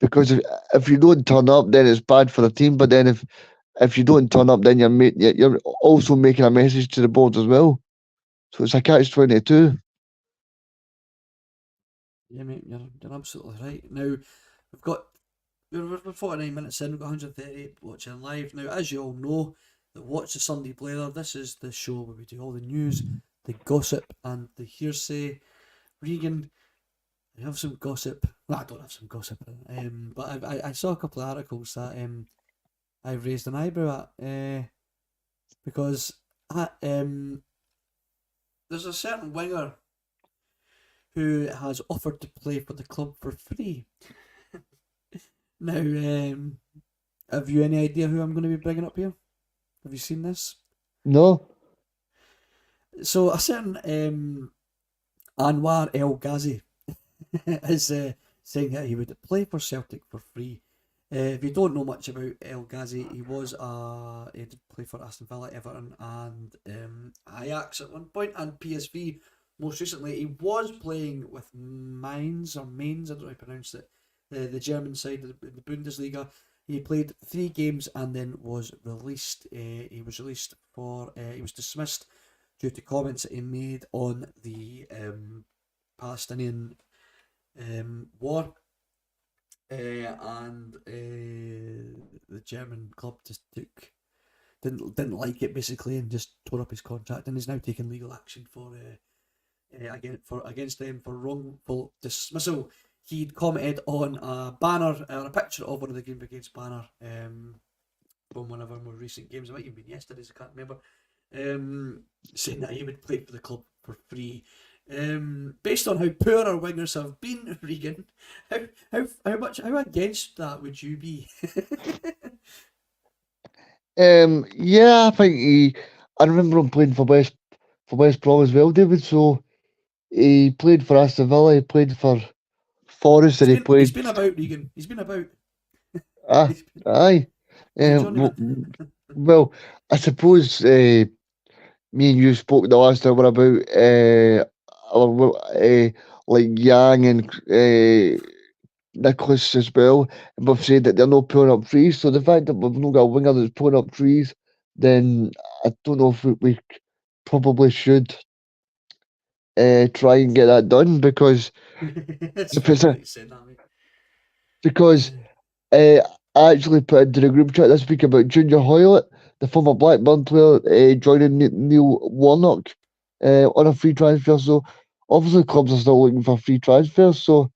if you don't turn up, then it's bad for the team. But then if you don't turn up, then you're also making a message to the board as well. So it's a catch-22." Yeah, mate, you're absolutely right. Now, we've got we're 49 minutes in, we've got 138 watching live. Now, as you all know, that watch the Sunday Blether, this is the show where we do all the news, the gossip, and the hearsay. Regan, I have some gossip. Well, I don't have some gossip, but I saw a couple of articles that I've raised an eyebrow at, because there's a certain winger who has offered to play for the club for free. Now, have you any idea who I'm going to be bringing up here? Have you seen this? No, So a certain Anwar El Ghazi is saying that he would play for Celtic for free If you don't know much about El Ghazi, he did play for Aston Villa, Everton, and Ajax at one point, and PSV most recently. He was playing with Mainz, I don't know how to pronounce it, the German side of the Bundesliga. He played 3 games and then was released. He was released for. He was dismissed due to comments that he made on the Palestinian war. And the German club just didn't like it basically and just tore up his contract, and is now taking legal action against them for wrongful dismissal. He'd commented on a banner or a picture of one of the Green Brigade's banner from one of our more recent games. It might even been yesterday's, I can't remember. Saying that he would play for the club for free. Based on how poor our wingers have been, Regan, how against that would you be? Yeah, I think I remember him playing for West Brom as well, David. So he played for Aston Villa, he played for Forest, and he He's played. been about, Regan. He's been about. Ah, aye. He's a Well, journeyman. well, I suppose me and you spoke the last hour about like Yang and Nicholas as well, and we've said that they're not pulling up trees. So the fact that we've not got a winger that's pulling up trees, then I don't know if we probably should try and get that done because It's if funny it's that a you said that, mate. because I actually put into the group chat this week about Junior Hoylett, the former Blackburn player, joining Neil Warnock on a free transfer. So obviously clubs are still looking for free transfers. So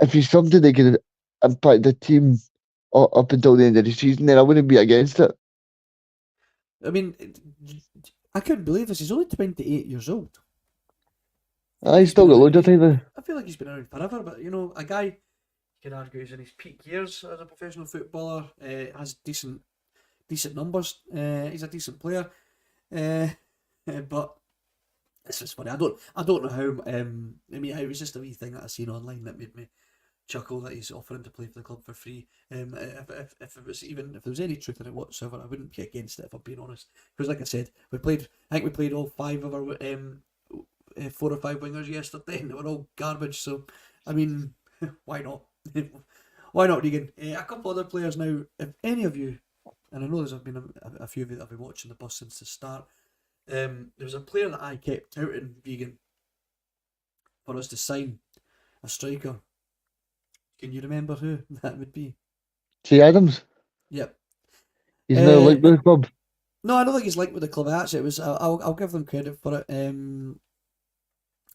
if he's something that can impact the team up until the end of the season, then I wouldn't be against it. I mean, I couldn't believe this. He's only 28 years old. I feel like I he's still been got around. loads of time. I feel like he's been around forever. But a guy you could argue is in his peak years as a professional footballer. Has decent numbers. He's a decent player. Uh, but it's just funny. I don't know how. I mean, it was just a wee thing that I seen online that made me chuckle that he's offering to play for the club for free. If there was any truth in it whatsoever, I wouldn't be against it if I'm being honest. Because like I said, I think we played all 5 of our 4 or 5 wingers yesterday, and they were all garbage. So I mean, why not? Why not, Regan? A couple other players now. If any of you, and I know there's been a few of you that have been watching the bus since the start. There was a player that I kept out in Regan for us to sign, a striker. Can you remember who that would be? T. Adams, Yep. he's now Uh, linked with the club. no, I don't think he's linked with the club. Actually, it was. I'll give them credit for it.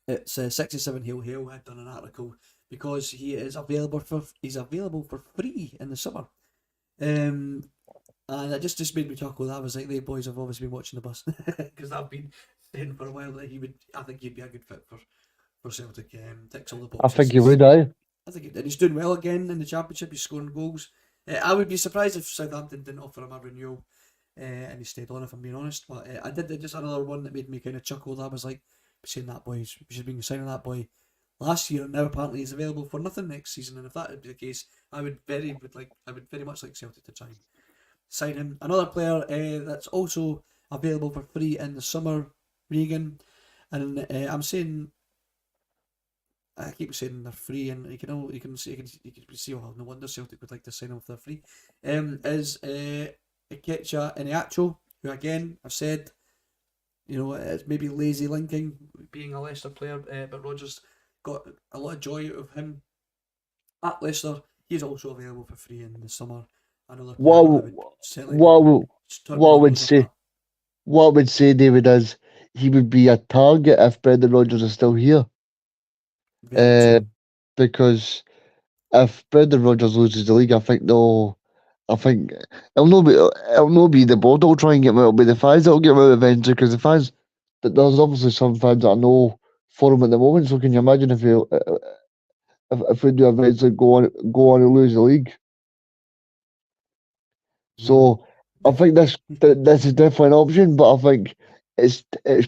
It's 67 Hill Hill had done an article because he's available for free in the summer. And it just made me chuckle. I was like, the boys have obviously been watching the bus because I've been saying for a while that I think he'd be a good fit for Celtic. Ticks all the I boxes. think he would, aye. I think he's doing well again in the championship. He's scoring goals. I would be surprised if Southampton didn't offer him a renewal, and he stayed on. If I'm being honest, but I did just another one that made me kind of chuckle. I was like, saying that boy, we should have been signing that boy last year, and now apparently he's available for nothing next season. And if that would be the case, I would very much like Celtic to try and sign him. Another player that's also available for free in the summer, Regan, and I'm saying. I keep saying they're free, and you can see oh, no wonder Celtic would like to sign him if they're free. Is Ikecha Iheanacho, who again I've said, it's maybe lazy linking, being a Leicester player, but Rodgers got a lot of joy out of him at Leicester. He's also available for free in the summer. Another player that I What would certainly what turn my what I would nose up say at. what I would say, David, is he would be a target if Brendan Rodgers is still here. Very Uh, true. because if Brendan Rodgers loses the league, I think no. I think it'll not be the board that'll try and get him out. It'll be the fans that'll get him out eventually. Because the fans, there's obviously some fans that I know for him at the moment. So can you imagine if we do eventually go on and lose the league? Mm. So I think this is definitely an option, but I think it's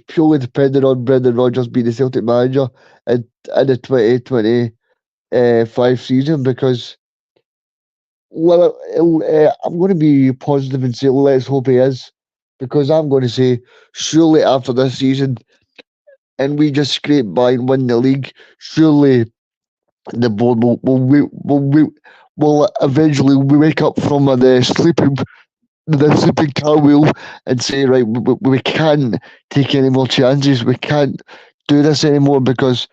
purely dependent on Brendan Rodgers being the Celtic manager in the 2025 season because Well, I'm going to be positive and say let's hope he is, because I'm going to say surely after this season and we just scrape by and win the league, surely the board will eventually wake up from the sleeping car wheel and say, right, we can't take any more chances. We can't do this anymore because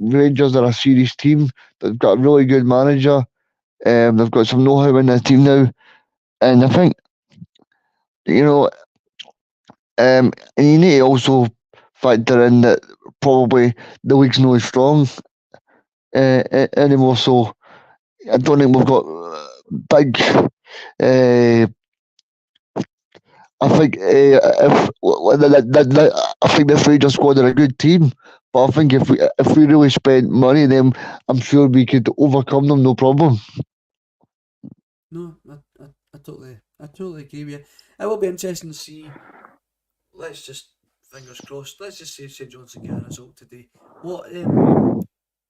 Rangers are a serious team. They've got a really good manager. They've got some know-how in their team now, and I think you know. And you need to also factor in that probably the league's not as strong anymore. So I don't think we've got big. Uh, I think I think the Rangers squad are a good team, but I think if we really spent money, then I'm sure we could overcome them, no problem. No, I totally agree with you. It will be interesting to see. Let's just fingers crossed. Let's just say St John's get a result today. What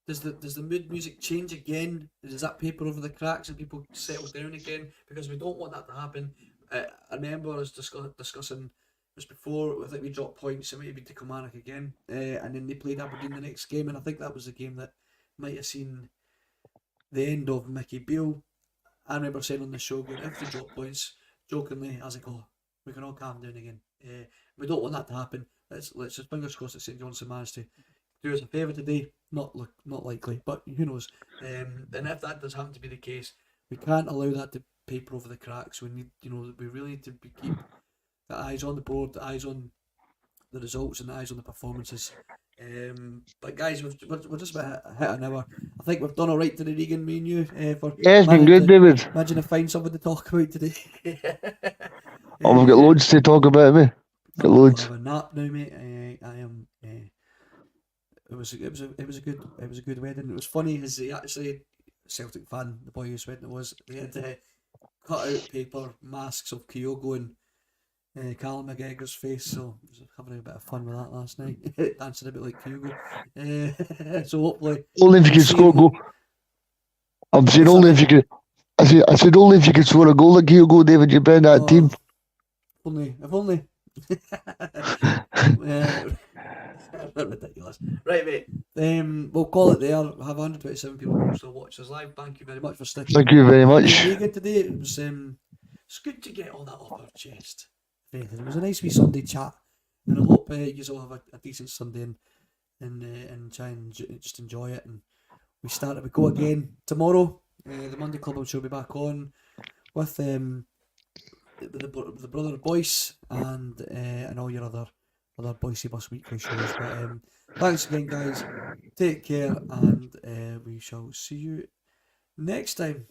does the mood music change again? Does that paper over the cracks and people settle down again? Because we don't want that to happen. I remember us discussing this before. I think we dropped points and maybe to Kilmarnock again, and then they played Aberdeen the next game, and I think that was the game that might have seen the end of Mickey Beale. I remember saying on the show, going, if they drop points, jokingly, I was like, oh, we can all calm down again. We don't want that to happen. Let's just fingers crossed that St Johnstone managed to do us a favour today. Not likely, but who knows? And if that does happen to be the case, we can't allow that to paper over the cracks. We need, we really need to keep the eyes on the board, the eyes on the results, and the eyes on the performances. But guys, we're just about hit an hour. I think we've done all right today, Regan, me and you, for Yeah, it's been good, David. managing to find something to talk about today. Oh, we've got loads to talk about, mate. Got I'm gonna go loads. have a nap now, mate. I am. It was a good wedding. It was funny because he actually Celtic fan, the boy whose wedding it was. They had cut out paper masks of Kyogo and Callum McGregor's face, so I was having a bit of fun with that last night, dancing a bit like Kyogo. So hopefully Only if you we'll could see score a him. goal. I'm saying What's that, only if mate? you could. I said only if you could score a goal like Hugo, David, you'd be in that team. Oh, if only. Ridiculous. Right, mate. We'll call it there. We have 127 people still watch us live. Thank you very much for sticking Thank you very with me and much. Regan today. It's good to get all that off our chest. It was a nice wee Sunday chat, and I hope you all have a decent Sunday and try and just enjoy it. And we go again tomorrow. The Monday Club will be back on with the brother Bhoycie and all your other Bhoycie Bus weekly shows. But thanks again, guys. Take care, and we shall see you next time.